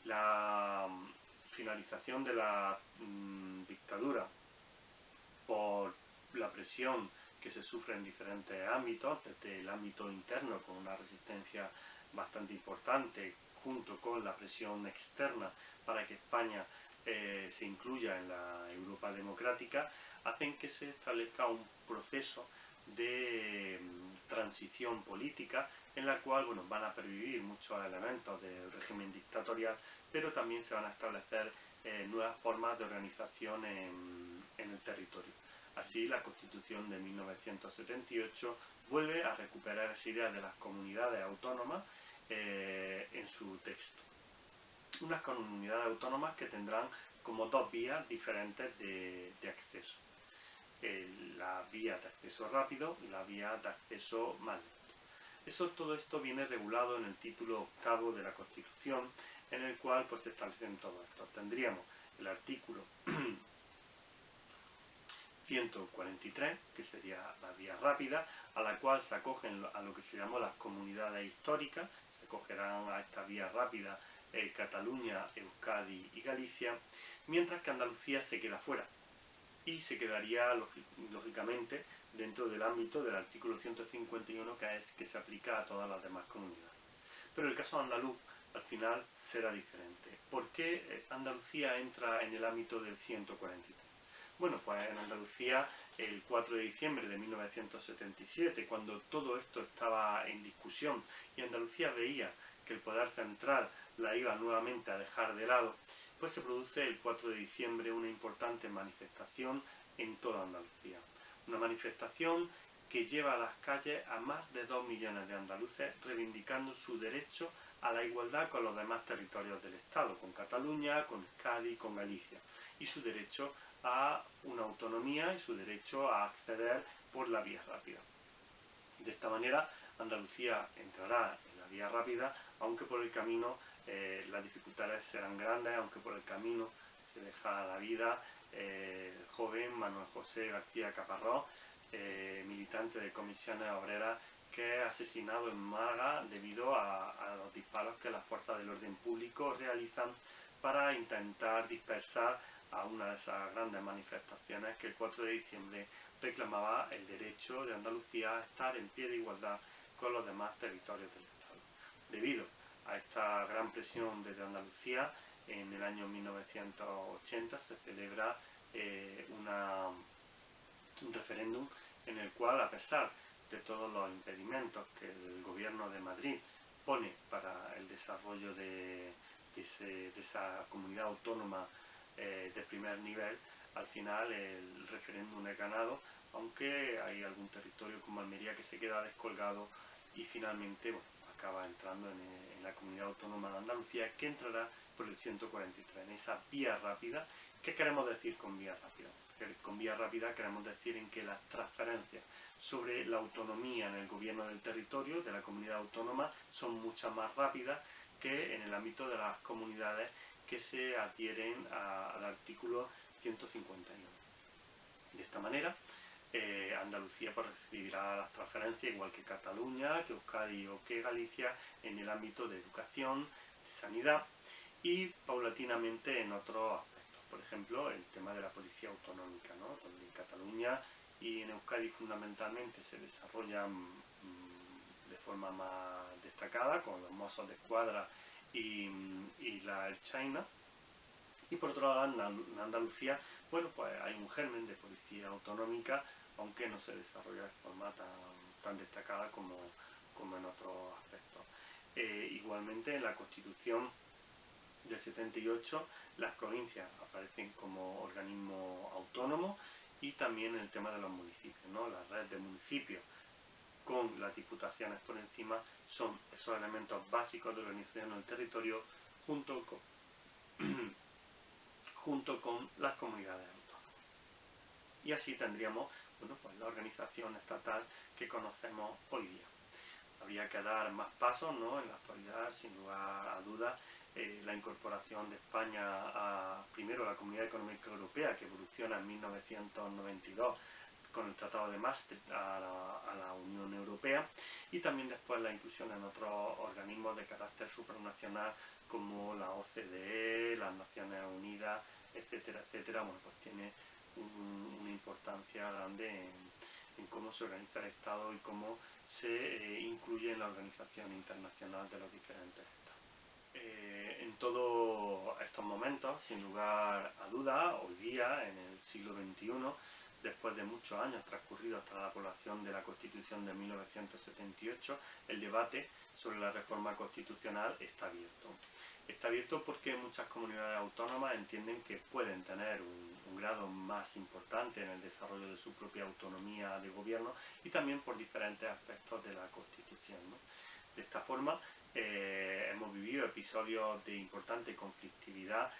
La finalización de la dictadura por la presión que se sufre en diferentes ámbitos, desde el ámbito interno con una resistencia bastante importante, junto con la presión externa para que España se incluya en la Europa democrática, hacen que se establezca un proceso de transición política en la cual van a pervivir muchos elementos del régimen dictatorial, pero también se van a establecer nuevas formas de organización en el territorio. Así, la Constitución de 1978 vuelve a recuperar esa idea de las comunidades autónomas en su texto. Unas comunidades autónomas que tendrán como dos vías diferentes de acceso. La vía de acceso rápido y la vía de acceso más lento. Todo esto viene regulado en el título 8º de la Constitución, en el cual se establecen todo esto. Tendríamos el artículo 143, que sería la vía rápida, a la cual se acogen a lo que se llamó las comunidades históricas, se acogerán a esta vía rápida Cataluña, Euskadi y Galicia, mientras que Andalucía se queda fuera y se quedaría lógicamente dentro del ámbito del artículo 151, que se aplica a todas las demás comunidades. Pero el caso andaluz al final será diferente. ¿Por qué Andalucía entra en el ámbito del 143? Bueno, pues en Andalucía, el 4 de diciembre de 1977, cuando todo esto estaba en discusión y Andalucía veía que el poder central la iba nuevamente a dejar de lado, pues se produce el 4 de diciembre una importante manifestación en toda Andalucía. Una manifestación que lleva a las calles a más de 2 millones de andaluces reivindicando su derecho a la igualdad con los demás territorios del Estado, con Cataluña, con Euskadi, con Galicia, y su derecho a una autonomía y su derecho a acceder por la vía rápida. De esta manera, Andalucía entrará en la vía rápida, aunque por el camino las dificultades serán grandes, aunque por el camino se deja la vida el joven Manuel José García Caparrós, militante de Comisiones Obreras, que es asesinado en Málaga debido a los disparos que las fuerzas del orden público realizan para intentar dispersar a una de esas grandes manifestaciones que el 4 de diciembre reclamaba el derecho de Andalucía a estar en pie de igualdad con los demás territorios del Estado. Debido a esta gran presión desde Andalucía, en el año 1980 se celebra un referéndum en el cual, a pesar de todos los impedimentos que el gobierno de Madrid pone para el desarrollo de esa comunidad autónoma de primer nivel, al final el referéndum es ganado, aunque hay algún territorio como Almería que se queda descolgado y finalmente acaba entrando en la comunidad autónoma de Andalucía, que entrará por el 143, en esa vía rápida. ¿Qué queremos decir con vía rápida? Con vía rápida queremos decir en que las transferencias sobre la autonomía en el gobierno del territorio, de la comunidad autónoma, son muchas más rápidas que en el ámbito de las comunidades que se adhieren al artículo 151. De esta manera, Andalucía recibirá las transferencias igual que Cataluña, que Euskadi o que Galicia en el ámbito de educación, de sanidad y paulatinamente en otros aspectos. Por ejemplo, el tema de la policía autonómica, ¿no? Donde en Cataluña y en Euskadi fundamentalmente se desarrollan de forma más destacada con los Mossos de Escuadra y la Ertzaintza. Y por otro lado, en Andalucía, pues hay un germen de policía autonómica, aunque no se desarrolla de forma tan destacada como en otros aspectos. Igualmente, en la Constitución del 78, las provincias aparecen como organismo autónomo y también el tema de los municipios, ¿no? La red de municipios con las diputaciones por encima son esos elementos básicos de organización del territorio junto con las comunidades autónomas. Y así tendríamos la organización estatal que conocemos hoy día. Habría que dar más pasos, ¿no? En la actualidad, sin lugar a dudas, la incorporación de España primero a la Comunidad Económica Europea, que evoluciona en 1992 con el Tratado de Maastricht a la Unión Europea, y también después la inclusión en otros organismos de carácter supranacional como la OCDE, las Naciones Unidas, etcétera, etcétera. Bueno, pues tiene una importancia grande en cómo se organiza el Estado y cómo se incluye en la organización internacional de los diferentes Estados. En todos estos momentos, sin lugar a dudas, hoy día, en el siglo XXI, después de muchos años transcurridos tras la aprobación de la Constitución de 1978, el debate sobre la reforma constitucional está abierto. Está abierto porque muchas comunidades autónomas entienden que pueden tener un grado más importante en el desarrollo de su propia autonomía de gobierno, y también por diferentes aspectos de la Constitución, ¿no? De esta forma, hemos vivido episodios de importante conflictividad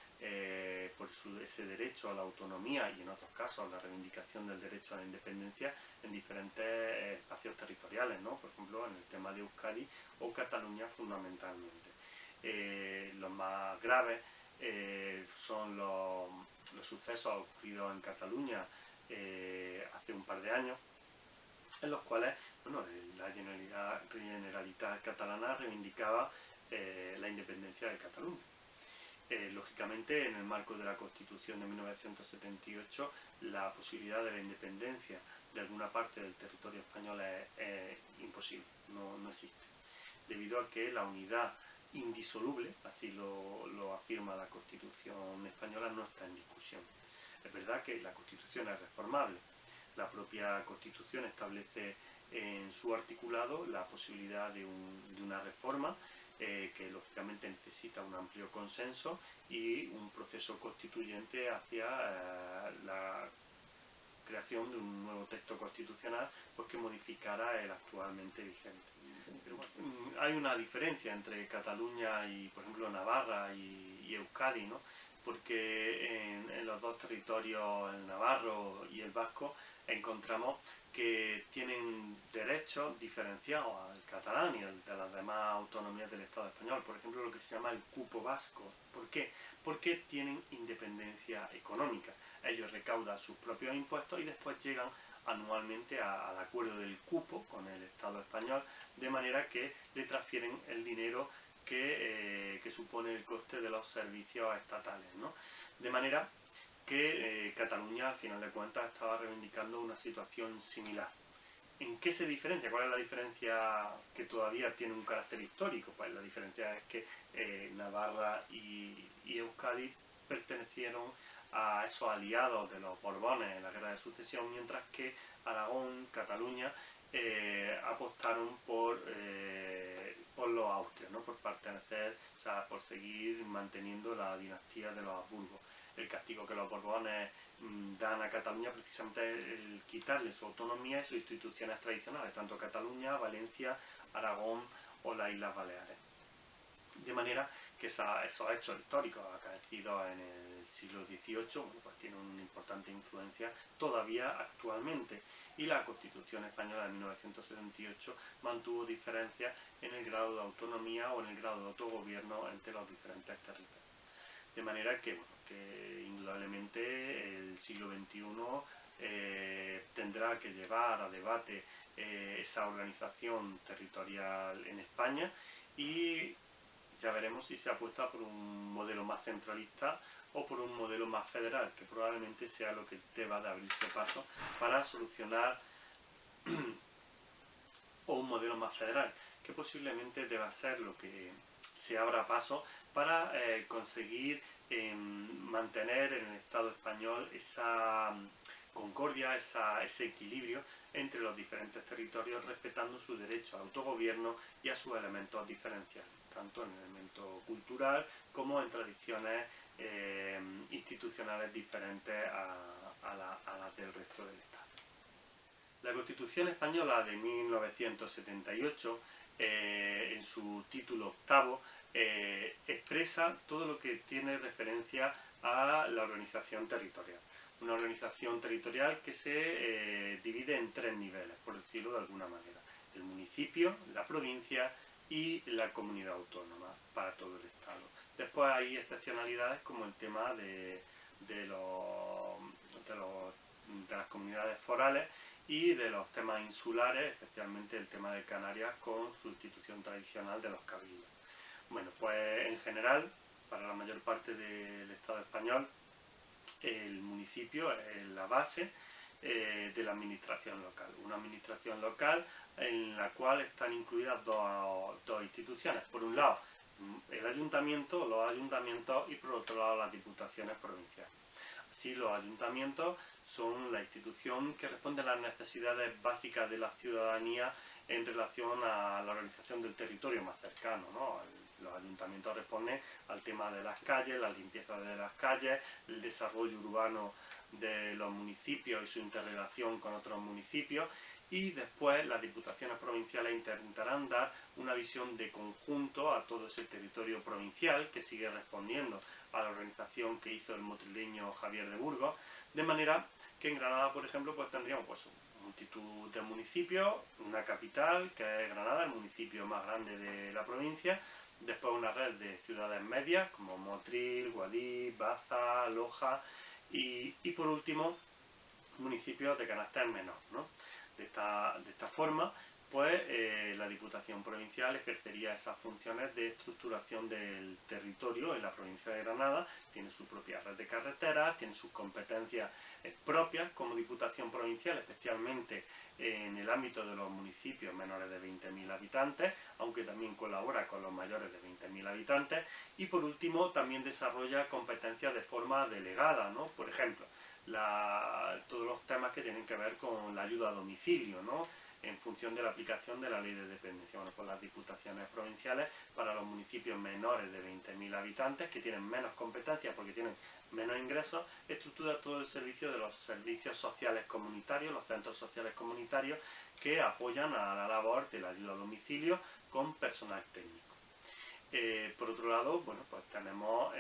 por ese derecho a la autonomía, y en otros casos la reivindicación del derecho a la independencia en diferentes espacios territoriales, ¿no? Por ejemplo, en el tema de Euskadi o Cataluña fundamentalmente. Los más graves son los sucesos ocurridos en Cataluña hace un par de años, en los cuales la Generalitat catalana reivindicaba la independencia de Cataluña. Lógicamente, en el marco de la Constitución de 1978, la posibilidad de la independencia de alguna parte del territorio español es imposible, no existe, debido a que la unidad indisoluble, así lo afirma la Constitución española, no está en discusión. Es verdad que la Constitución es reformable. La propia Constitución establece en su articulado la posibilidad de una reforma que lógicamente necesita un amplio consenso y un proceso constituyente hacia la creación de un nuevo texto constitucional, pues, que modificara el actualmente vigente. Hay una diferencia entre Cataluña y, por ejemplo, Navarra y Euskadi, ¿no? Porque en los dos territorios, el navarro y el vasco, encontramos que tienen derechos diferenciados al catalán y al de las demás autonomías del Estado español. Por ejemplo, lo que se llama el cupo vasco. ¿Por qué? Porque tienen independencia económica. Ellos recaudan sus propios impuestos y después llegan anualmente al acuerdo del cupo con el Estado español, de manera que le transfieren el dinero que supone el coste de los servicios estatales, ¿no? De manera que Cataluña, al final de cuentas, estaba reivindicando una situación similar. ¿En qué se diferencia? ¿Cuál es la diferencia que todavía tiene un carácter histórico? Pues la diferencia es que Navarra y Euskadi pertenecieron a esos aliados de los Borbones en la Guerra de Sucesión, mientras que Aragón, Cataluña, apostaron por los austrias, ¿no? Por pertenecer, o sea, por seguir manteniendo la dinastía de los Habsburgo. El castigo que los Borbones dan a Cataluña precisamente es el quitarle su autonomía y sus instituciones tradicionales, tanto Cataluña, Valencia, Aragón o las Islas Baleares. De manera que esos hechos históricos acaecidos en el siglo XVIII, bueno, pues tienen una importante influencia todavía actualmente, y la Constitución española de 1978 mantuvo diferencias en el grado de autonomía o en el grado de autogobierno entre los diferentes territorios. De manera que, bueno, que indudablemente el siglo XXI tendrá que llevar a debate esa organización territorial en España, y ya veremos si se apuesta por un modelo más centralista o por un modelo más federal, que probablemente sea lo que deba de abrirse paso para solucionar, o un modelo más federal, que posiblemente deba ser lo que se abra paso para conseguir mantener en el Estado español esa concordia, ese equilibrio entre los diferentes territorios, respetando su derecho a autogobierno y a sus elementos diferenciales, tanto en el elemento cultural como en tradiciones institucionales diferentes a las del resto del Estado. La Constitución española de 1978, en su título octavo, expresa todo lo que tiene referencia a la organización territorial. Una organización territorial que se divide en tres niveles, por decirlo de alguna manera: el municipio, la provincia y la comunidad autónoma para todo el Estado. Después hay excepcionalidades como el tema de las comunidades forales y de los temas insulares, especialmente el tema de Canarias con su institución tradicional de los cabildos. Bueno, pues en general, para la mayor parte del Estado español, el municipio es la base de la administración local. Una administración local en la cual están incluidas dos instituciones. Por un lado, el ayuntamiento, los ayuntamientos, y por otro lado, las diputaciones provinciales. Así, los ayuntamientos son la institución que responde a las necesidades básicas de la ciudadanía en relación a la organización del territorio más cercano, ¿no? Los ayuntamientos responden al tema de las calles, la limpieza de las calles, el desarrollo urbano de los municipios y su interrelación con otros municipios, y después las diputaciones provinciales intentarán dar una visión de conjunto a todo ese territorio provincial que sigue respondiendo a la organización que hizo el motrileño Javier de Burgos, de manera que en Granada, por ejemplo, pues tendríamos pues multitud de municipios, una capital que es Granada, el municipio más grande de la provincia, después una red de ciudades medias como Motril, Guadix, Baza, Loja y por último municipios de carácter menor, ¿no? De esta forma, pues la Diputación Provincial ejercería esas funciones de estructuración del territorio en la provincia de Granada, tiene su propia red de carreteras, tiene sus competencias propias como Diputación Provincial, especialmente en el ámbito de los municipios menores de 20.000 habitantes, aunque también colabora con los mayores de 20.000 habitantes, y por último también desarrolla competencias de forma delegada, ¿no? Por ejemplo, todos los temas que tienen que ver con la ayuda a domicilio, ¿no? En función de la aplicación de la ley de dependencia. Bueno, pues las diputaciones provinciales para los municipios menores de 20.000 habitantes, que tienen menos competencias porque tienen menos ingresos, estructura todo el servicio de los servicios sociales comunitarios, los centros sociales comunitarios, que apoyan a la labor de la ayuda a domicilio con personal técnico. Por otro lado, bueno, pues tenemos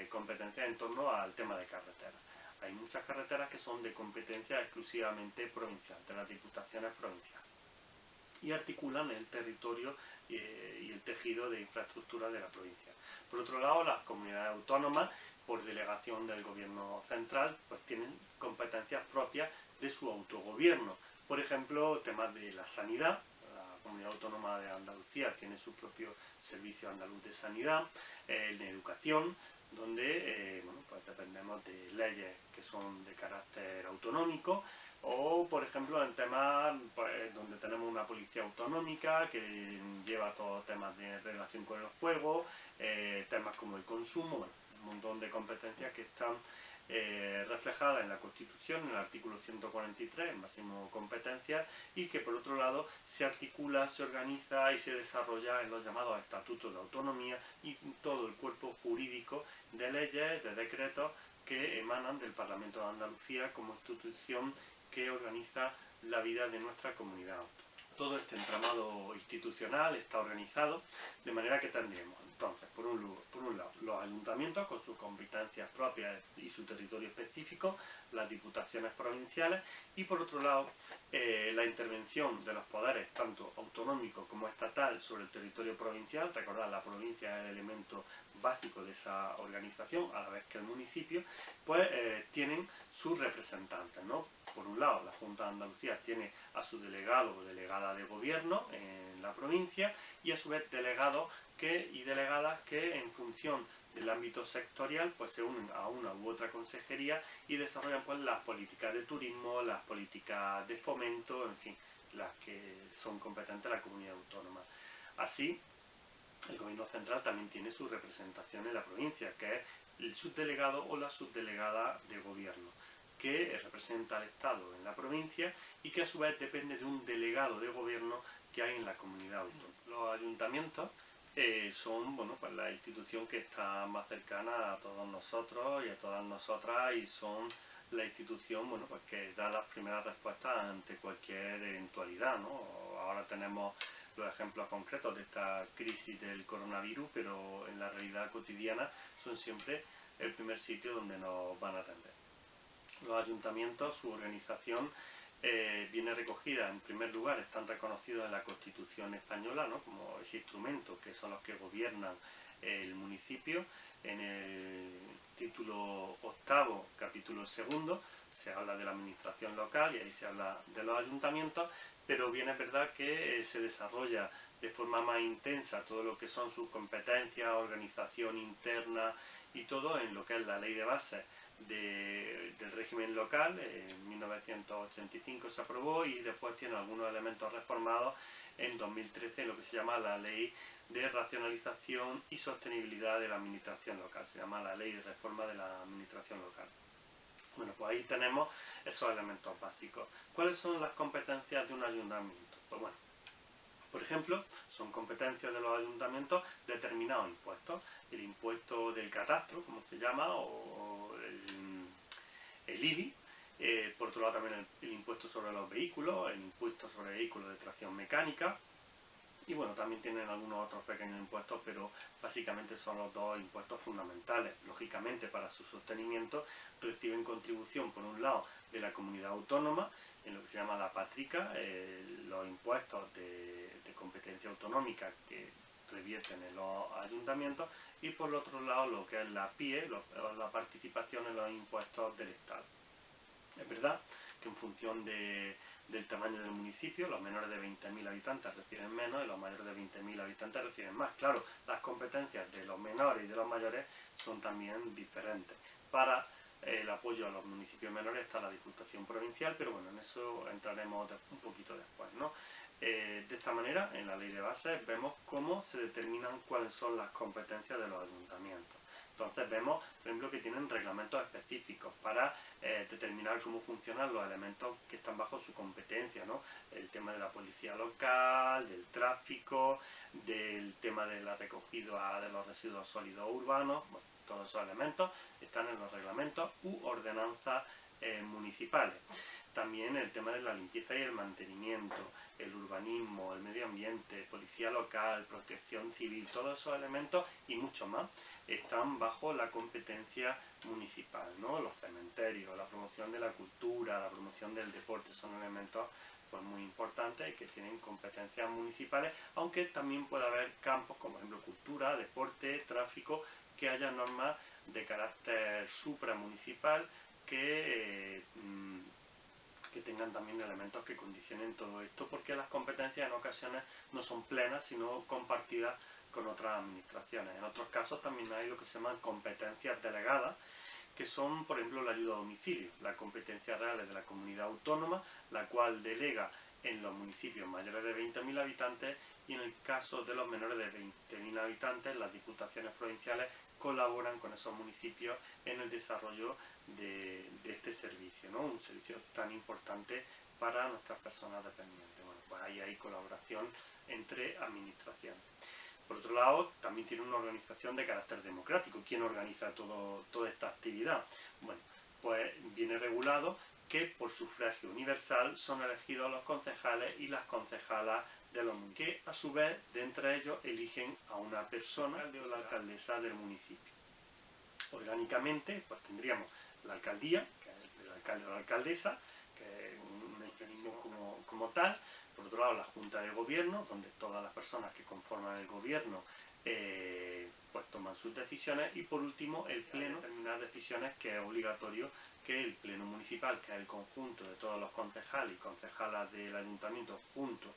competencias en torno al tema de carreteras. Hay muchas carreteras que son de competencia exclusivamente provincial, de las diputaciones provinciales, y articulan el territorio y el tejido de infraestructura de la provincia. Por otro lado, las comunidades autónomas, por delegación del gobierno central, pues tienen competencias propias de su autogobierno. Por ejemplo, temas de la sanidad. La Comunidad Autónoma de Andalucía tiene su propio Servicio Andaluz de Sanidad, en educación, donde bueno, pues dependemos de leyes que son de carácter autonómico, o por ejemplo en temas pues, donde tenemos una policía autonómica que lleva todos temas de relación con el juego, temas como el consumo, bueno, un montón de competencias que están reflejadas en la Constitución, en el artículo 143, el máximo competencias, y que por otro lado se articula, se organiza y se desarrolla en los llamados estatutos de autonomía y todo el cuerpo jurídico de leyes, de decretos que emanan del Parlamento de Andalucía como institución que organiza la vida de nuestra comunidad autónoma. Todo este entramado institucional está organizado de manera que tendremos, entonces, por un lado, los ayuntamientos con sus competencias propias y su territorio específico, las diputaciones provinciales, y por otro lado, la intervención de los poderes, tanto autonómico como estatal, sobre el territorio provincial. Recordad, la provincia es el elemento básico de esa organización, a la vez que el municipio, pues tienen sus representantes, ¿no? Por un lado, la Junta de Andalucía tiene a su delegado o delegada de gobierno en la provincia, y a su vez delegados y delegadas que en función del ámbito sectorial pues se unen a una u otra consejería y desarrollan pues las políticas de turismo, las políticas de fomento, en fin, las que son competentes la comunidad autónoma. Así, el gobierno central también tiene su representación en la provincia, que es el subdelegado o la subdelegada de gobierno, que representa al Estado en la provincia y que a su vez depende de un delegado de gobierno que hay en la comunidad autónoma. Los ayuntamientos son bueno, pues la institución que está más cercana a todos nosotros y a todas nosotras, y son la institución bueno, pues que da las primeras respuestas ante cualquier eventualidad, ¿no? Ahora tenemos los ejemplos concretos de esta crisis del coronavirus, pero en la realidad cotidiana son siempre el primer sitio donde nos van a atender. Los ayuntamientos, su organización viene recogida, en primer lugar, están reconocidos en la Constitución española, ¿no? Como ese instrumento, que son los que gobiernan el municipio. En el título 8º, capítulo 2, se habla de la administración local y ahí se habla de los ayuntamientos, pero bien es verdad que se desarrolla de forma más intensa todo lo que son sus competencias, organización interna y todo en lo que es la ley de bases del régimen local. En 1985 se aprobó y después tiene algunos elementos reformados en 2013 en lo que se llama la Ley de Racionalización y Sostenibilidad de la Administración Local. Se llama la Ley de Reforma de la Administración Local. Bueno, pues ahí tenemos esos elementos básicos. ¿Cuáles son las competencias de un ayuntamiento? Pues bueno, por ejemplo, son competencias de los ayuntamientos determinados impuestos. El impuesto del catastro, como se llama, o el IBI. Por otro lado también el impuesto sobre los vehículos, el impuesto sobre vehículos de tracción mecánica. Y bueno, también tienen algunos otros pequeños impuestos, pero básicamente son los dos impuestos fundamentales. Lógicamente, para su sostenimiento reciben contribución, por un lado, de la comunidad autónoma, en lo que se llama la patrica, los impuestos de competencia autonómica que revierten en los ayuntamientos, y por el otro lado lo que es la PIE, la participación en los impuestos del Estado. Es verdad que en función del tamaño del municipio, los menores de 20.000 habitantes reciben menos y los mayores de 20.000 habitantes reciben más. Claro, las competencias de los menores y de los mayores son también diferentes. Para el apoyo a los municipios menores está la Diputación Provincial, pero bueno, en eso entraremos un poquito después, ¿no? De esta manera, en la Ley de Bases vemos cómo se determinan cuáles son las competencias de los ayuntamientos. Entonces vemos, por ejemplo, que tienen reglamentos específicos para determinar cómo funcionan los elementos que están bajo su competencia, ¿no? El tema de la policía local, del tráfico, del tema de la recogida de los residuos sólidos urbanos. Bueno, todos esos elementos están en los reglamentos u ordenanzas municipales. También el tema de la limpieza y el mantenimiento, el urbanismo, el medio ambiente, policía local, protección civil, todos esos elementos y mucho más están bajo la competencia municipal, ¿no? Los cementerios, la promoción de la cultura, la promoción del deporte son elementos pues, muy importantes y que tienen competencias municipales, aunque también puede haber campos como por ejemplo cultura, deporte, tráfico, que haya normas de carácter supramunicipal que tengan también elementos que condicionen todo esto, porque las competencias en ocasiones no son plenas, sino compartidas con otras administraciones. En otros casos también hay lo que se llaman competencias delegadas, que son, por ejemplo, la ayuda a domicilio. La competencia real es de la comunidad autónoma, la cual delega en los municipios mayores de 20.000 habitantes y en el caso de los menores de 20.000 habitantes, las diputaciones provinciales colaboran con esos municipios en el desarrollo de este servicio, ¿no? Un servicio tan importante para nuestras personas dependientes. Bueno, pues ahí hay colaboración entre administraciones. Por otro lado, también tiene una organización de carácter democrático. ¿Quién organiza toda esta actividad? Bueno, pues viene regulado que por sufragio universal son elegidos los concejales y las concejalas de los municipios, que a su vez de entre ellos eligen a una persona, o la alcaldesa del municipio. Orgánicamente, pues tendríamos la alcaldía, que es el alcalde o la alcaldesa, que es un mecanismo como tal. Por otro lado, la Junta de Gobierno, donde todas las personas que conforman el gobierno pues toman sus decisiones. Y por último, el Pleno, determinar decisiones que es obligatorio que el Pleno Municipal, que es el conjunto de todos los concejales y concejalas del ayuntamiento, junto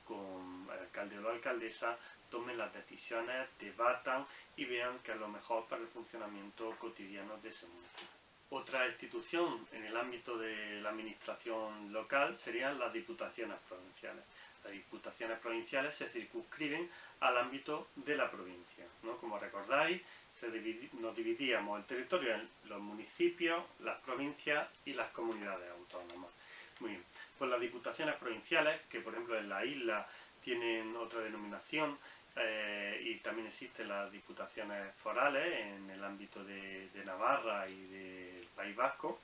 con el alcalde o la alcaldesa, tomen las decisiones, debatan y vean qué es lo mejor para el funcionamiento cotidiano de ese municipio. Otra institución en el ámbito de la administración local serían las diputaciones provinciales. Las diputaciones provinciales se circunscriben al ámbito de la provincia, ¿no? Como recordáis, nos dividíamos el territorio en los municipios, las provincias y las comunidades autónomas. Muy bien, pues las diputaciones provinciales, que por ejemplo en la isla tienen otra denominación, y también existen las diputaciones forales en el ámbito de Navarra y del País Vasco.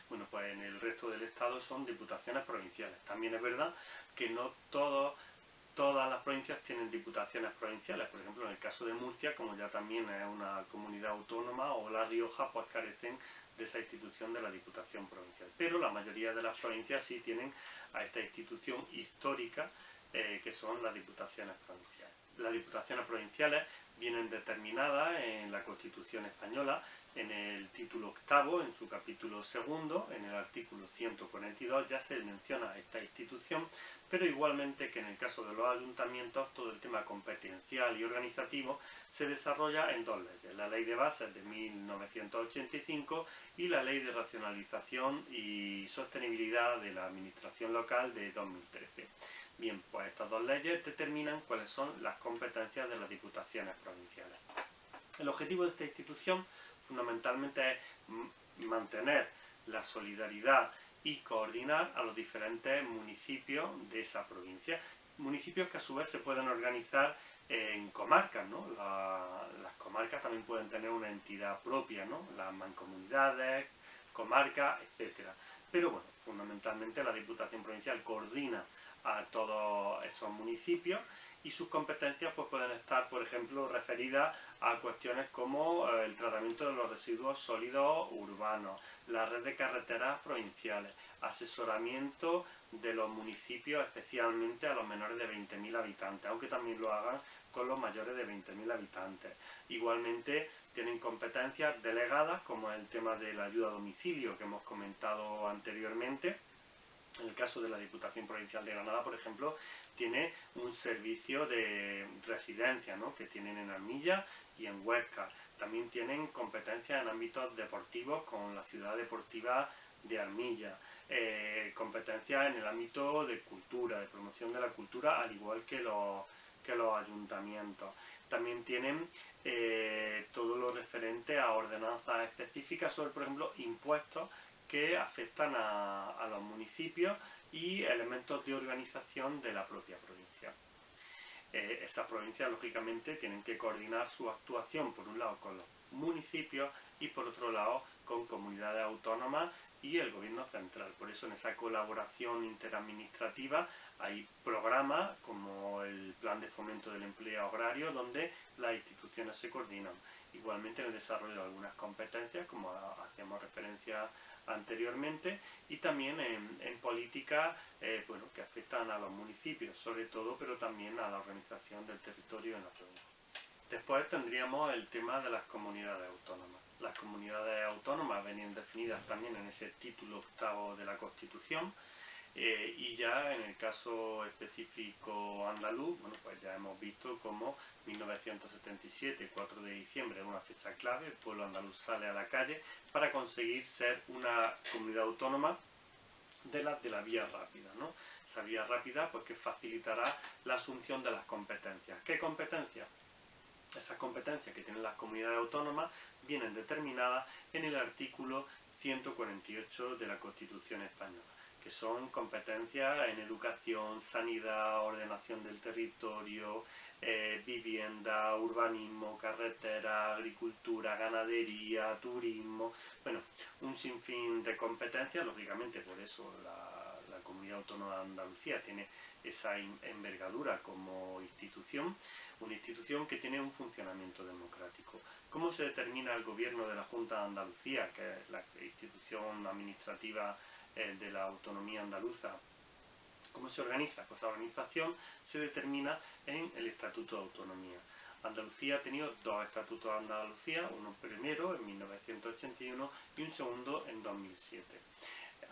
Bueno, pues en el resto del estado son diputaciones provinciales. También es verdad que no todas las provincias tienen diputaciones provinciales. Por ejemplo, en el caso de Murcia, como ya también es una comunidad autónoma, o La Rioja, pues carecen de esa institución de la Diputación Provincial. Pero la mayoría de las provincias sí tienen a esta institución histórica que son las diputaciones provinciales. Las diputaciones provinciales vienen determinadas en la Constitución española, en el título octavo, en su capítulo segundo, en el artículo 142 ya se menciona esta institución, pero igualmente que en el caso de los ayuntamientos todo el tema competencial y organizativo se desarrolla en dos leyes, la Ley de Bases de 1985 y la Ley de Racionalización y Sostenibilidad de la Administración Local de 2013. Bien, pues estas dos leyes determinan cuáles son las competencias de las diputaciones provinciales. El objetivo de esta institución fundamentalmente es mantener la solidaridad y coordinar a los diferentes municipios de esa provincia. Municipios que a su vez se pueden organizar en comarcas, ¿no? Las comarcas también pueden tener una entidad propia, ¿no? Las mancomunidades, comarcas, etcétera. Pero bueno, fundamentalmente la Diputación Provincial coordina a todos esos municipios y sus competencias pues pueden estar, por ejemplo, referidas a cuestiones como el tratamiento de los residuos sólidos urbanos, la red de carreteras provinciales, asesoramiento de los municipios, especialmente a los menores de 20.000 habitantes, aunque también lo hagan con los mayores de 20.000 habitantes. Igualmente tienen competencias delegadas, como el tema de la ayuda a domicilio que hemos comentado anteriormente. En el caso de la Diputación Provincial de Granada, por ejemplo, tiene un servicio de residencia, ¿no? Que tienen en Armilla y en Huesca. También tienen competencias en ámbitos deportivos con la Ciudad Deportiva de Armilla. Competencias en el ámbito de cultura, de promoción de la cultura, al igual que los ayuntamientos. También tienen todo lo referente a ordenanzas específicas sobre, por ejemplo, impuestos que afectan a los municipios y elementos de organización de la propia provincia. Esas provincias, lógicamente, tienen que coordinar su actuación, por un lado, con los municipios y, por otro lado, con comunidades autónomas y el gobierno central. Por eso, en esa colaboración interadministrativa hay programas como el Plan de Fomento del Empleo Agrario, donde las instituciones se coordinan. Igualmente en el desarrollo de algunas competencias, como hacíamos referencia anteriormente, y también en políticas que afectan a los municipios, sobre todo, pero también a la organización del territorio en la provincia. Después tendríamos el tema de las comunidades autónomas. Las comunidades autónomas venían definidas también en ese título octavo de la Constitución, y ya en el caso específico andaluz, bueno, pues ya hemos visto cómo 1977, 4 de diciembre, es una fecha clave, el pueblo andaluz sale a la calle para conseguir ser una comunidad autónoma de la vía rápida, ¿no? Esa vía rápida pues que facilitará la asunción de las competencias. ¿Qué competencias? Esas competencias que tienen las comunidades autónomas vienen determinadas en el artículo 148 de la Constitución española, que son competencias en educación, sanidad, ordenación del territorio, vivienda, urbanismo, carretera, agricultura, ganadería, turismo, bueno, un sinfín de competencias. Lógicamente por eso la Comunidad Autónoma de Andalucía tiene esa envergadura como institución, una institución que tiene un funcionamiento democrático. ¿Cómo se determina el gobierno de la Junta de Andalucía, que es la institución administrativa de la autonomía andaluza? ¿Cómo se organiza? Pues la organización se determina en el Estatuto de Autonomía. Andalucía ha tenido dos estatutos de Andalucía, uno primero en 1981 y un segundo en 2007.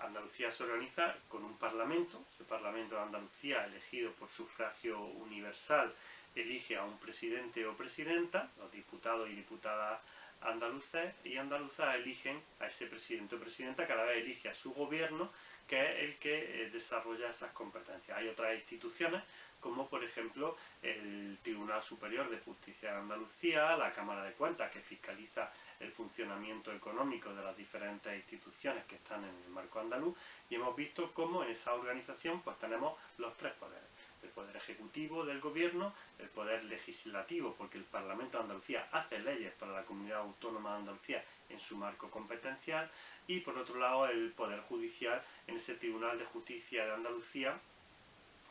Andalucía se organiza con un parlamento, ese parlamento de Andalucía elegido por sufragio universal elige a un presidente o presidenta, los diputados y diputadas andaluces y andaluzas eligen a ese presidente o presidenta, cada vez elige a su gobierno, que es el que desarrolla esas competencias. Hay otras instituciones, como por ejemplo el Tribunal Superior de Justicia de Andalucía, la Cámara de Cuentas, que fiscaliza el funcionamiento económico de las diferentes instituciones que están en el marco andaluz, y hemos visto cómo en esa organización pues tenemos los tres poderes. El poder ejecutivo del gobierno, el poder legislativo, porque el Parlamento de Andalucía hace leyes para la Comunidad Autónoma de Andalucía en su marco competencial, y por otro lado el poder judicial en ese Tribunal de Justicia de Andalucía,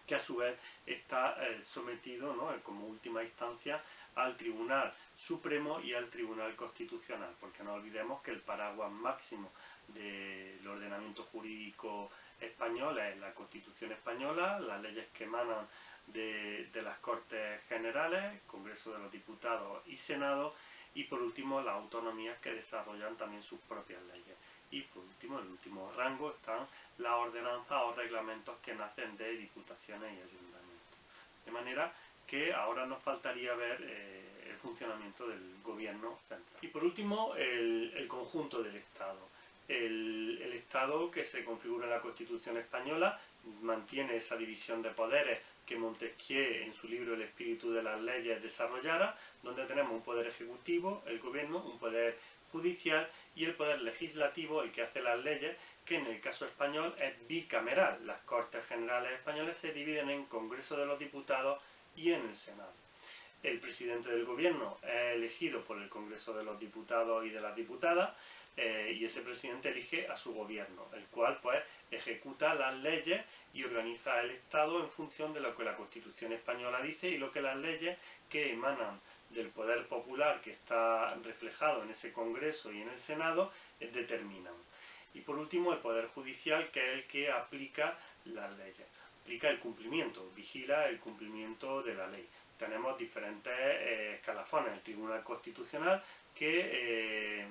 que a su vez está sometido, ¿no?, como última instancia al Tribunal Supremo y al Tribunal Constitucional, porque no olvidemos que el paraguas máximo del ordenamiento jurídico español es la Constitución española, las leyes que emanan de las Cortes Generales, Congreso de los Diputados y Senado, y por último las autonomías que desarrollan también sus propias leyes. Y por último, en el último rango están las ordenanzas o reglamentos que nacen de diputaciones y ayuntamientos. De manera que ahora nos faltaría ver el funcionamiento del gobierno central. Y por último, el conjunto del Estado. El Estado que se configura en la Constitución española mantiene esa división de poderes que Montesquieu en su libro El espíritu de las leyes desarrollara, donde tenemos un poder ejecutivo, el gobierno, un poder judicial y el poder legislativo, el que hace las leyes, que en el caso español es bicameral. Las Cortes Generales españolas se dividen en Congreso de los Diputados y en el Senado. El presidente del gobierno es elegido por el Congreso de los Diputados y de las Diputadas, y ese presidente elige a su gobierno, el cual pues ejecuta las leyes y organiza el Estado en función de lo que la Constitución española dice y lo que las leyes que emanan del poder popular que está reflejado en ese Congreso y en el Senado determinan. Y por último el Poder Judicial, que es el que aplica las leyes, aplica el cumplimiento, vigila el cumplimiento de la ley. Tenemos diferentes escalafones. El Tribunal Constitucional, que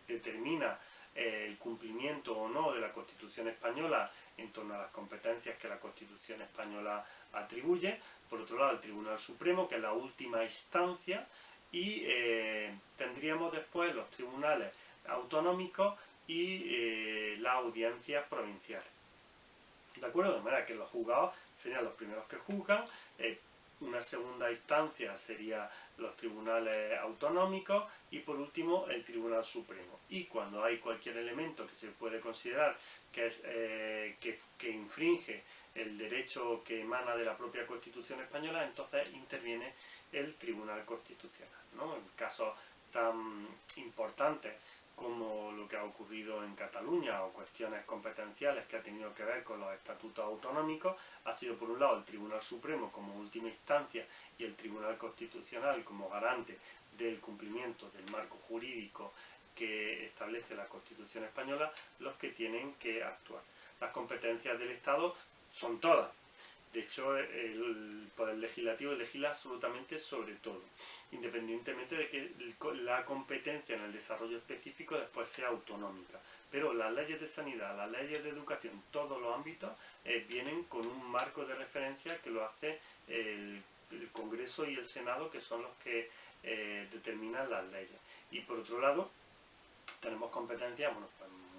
determina el cumplimiento o no de la Constitución española en torno a las competencias que la Constitución española atribuye. Por otro lado, el Tribunal Supremo, que es la última instancia, y tendríamos después los tribunales autonómicos y las audiencias provinciales. ¿De acuerdo? De manera que los juzgados serían los primeros que juzgan. Una segunda instancia sería los tribunales autonómicos y por último el Tribunal Supremo. Y cuando hay cualquier elemento que se puede considerar que es que infringe el derecho que emana de la propia Constitución española, entonces interviene el Tribunal Constitucional, ¿no? En casos tan importantes como lo que ha ocurrido en Cataluña o cuestiones competenciales que ha tenido que ver con los estatutos autonómicos, ha sido por un lado el Tribunal Supremo como última instancia y el Tribunal Constitucional como garante del cumplimiento del marco jurídico que establece la Constitución española los que tienen que actuar. Las competencias del Estado son todas. De hecho, el Poder Legislativo legisla absolutamente sobre todo, independientemente de que la competencia en el desarrollo específico después sea autonómica. Pero las leyes de sanidad, las leyes de educación, todos los ámbitos vienen con un marco de referencia que lo hace el Congreso y el Senado, que son los que determinan las leyes. Y por otro lado, tenemos competencias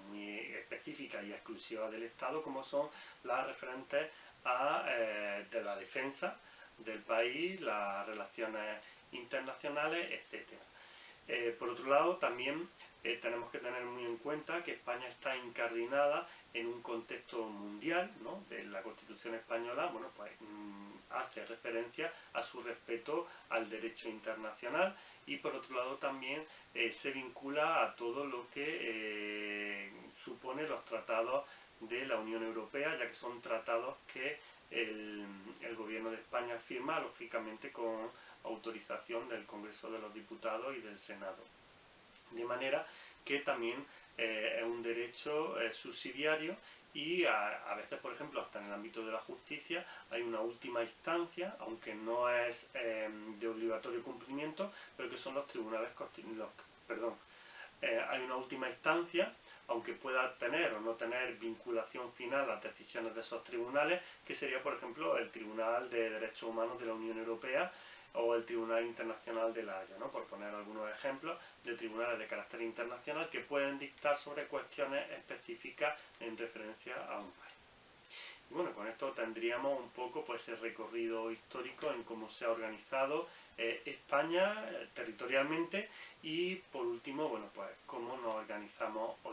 muy específicas y exclusivas del Estado, como son las referentes de la defensa del país, las relaciones internacionales, etc. Por otro lado, también tenemos que tener muy en cuenta que España está incardinada en un contexto mundial, ¿no? De la Constitución española, hace referencia a su respeto al derecho internacional y por otro lado también se vincula a todo lo que supone los tratados de la Unión Europea, ya que son tratados que el gobierno de España firma, lógicamente con autorización del Congreso de los Diputados y del Senado. De manera que también es un derecho subsidiario y a veces, por ejemplo, hasta en el ámbito de la justicia hay una última instancia, aunque no es de obligatorio cumplimiento, pero que son los tribunales hay una última instancia, aunque pueda tener o no tener vinculación final a las decisiones de esos tribunales, que sería, por ejemplo, el Tribunal de Derechos Humanos de la Unión Europea o el Tribunal Internacional de la Haya, ¿no? Por poner algunos ejemplos de tribunales de carácter internacional que pueden dictar sobre cuestiones específicas en referencia a un país. Y bueno, con esto tendríamos un poco pues el recorrido histórico en cómo se ha organizado España territorialmente y por último, cómo nos organizamos hoy.